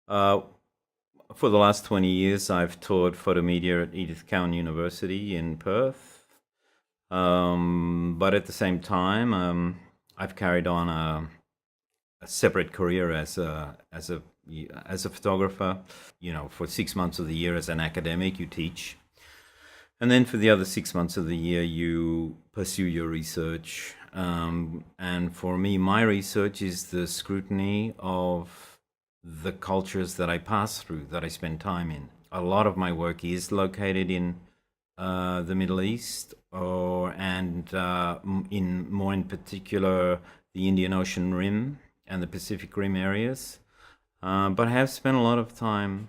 Uh, for the last 20 years, I've taught photomedia at Edith Cowan University in Perth. But at the same time, I've carried on a separate career as a photographer. For 6 months of the year as an academic, you teach, and then for the other 6 months of the year, you pursue your research. And for me, my research is the scrutiny of the cultures that I pass through, that I spend time in. A lot of my work is located in the Middle East, in particular the Indian Ocean Rim and the Pacific Rim areas. But I have spent a lot of time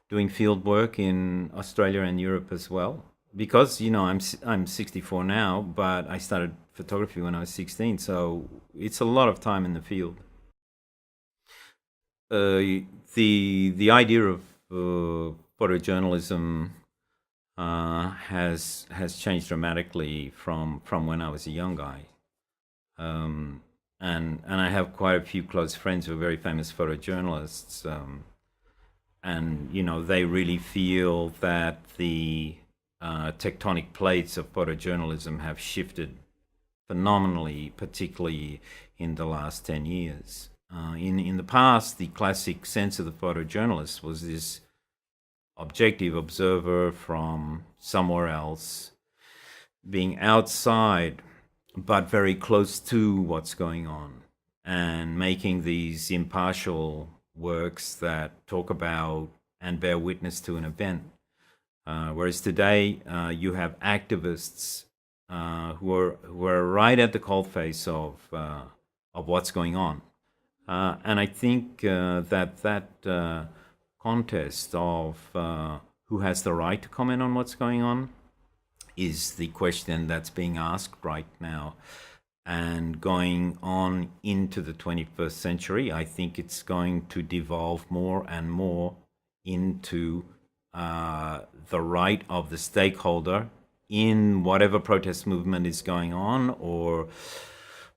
doing field work in Australia and Europe as well. Because I'm 64 now, but I started photography when I was 16, so it's a lot of time in the field. The idea of photojournalism has changed dramatically from when I was a young guy. And I have quite a few close friends who are very famous photojournalists, and they really feel that the tectonic plates of photojournalism have shifted phenomenally, particularly in the last 10 years. In the past, the classic sense of the photojournalist was this objective observer from somewhere else, being outside but very close to what's going on, and making these impartial works that talk about and bear witness to an event. Whereas today, you have activists who are right at the coalface of what's going on, and I think that contest of who has the right to comment on what's going on is the question that's being asked right now. And going on into the 21st century, I think it's going to devolve more and more into the right of the stakeholder in whatever protest movement is going on, or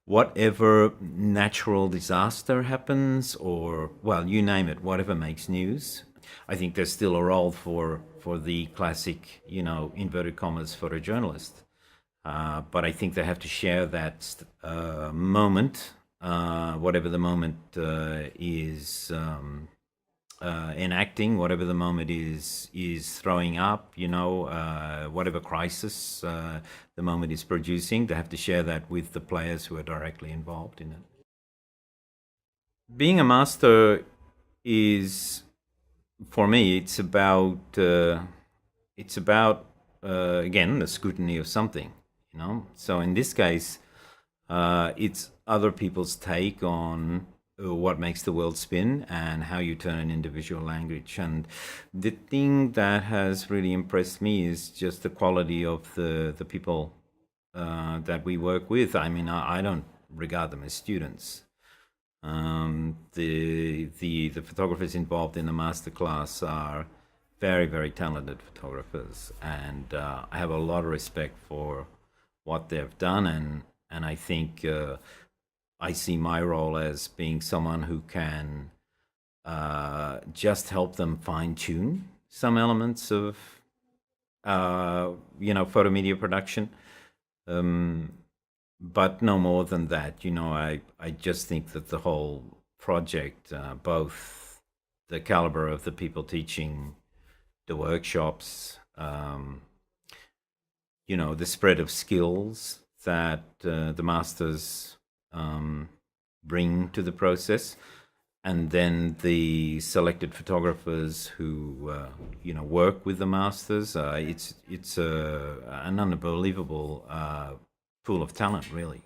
whatever natural disaster happens, or, well, you name it, whatever makes news. I think there's still a role for the classic, inverted commas, photojournalist. But I think they have to share that moment, whatever the moment is enacting, whatever the moment is throwing up, whatever crisis the moment is producing. They have to share that with the players who are directly involved in it. Being a master is, for me, it's about again, the scrutiny of something. So in this case, it's other people's take on what makes the world spin and how you turn an individual language. And the thing that has really impressed me is just the quality of the people that we work with. I mean, I don't regard them as students. The photographers involved in the masterclass are very, very talented photographers, and I have a lot of respect for what they've done, and I think I see my role as being someone who can just help them fine-tune some elements of photomedia production, but no more than that. I just think that the whole project, both the caliber of the people teaching the workshops, the spread of skills that the masters bring to the process, and then the selected photographers who work with the masters. It's an unbelievable pool of talent, really.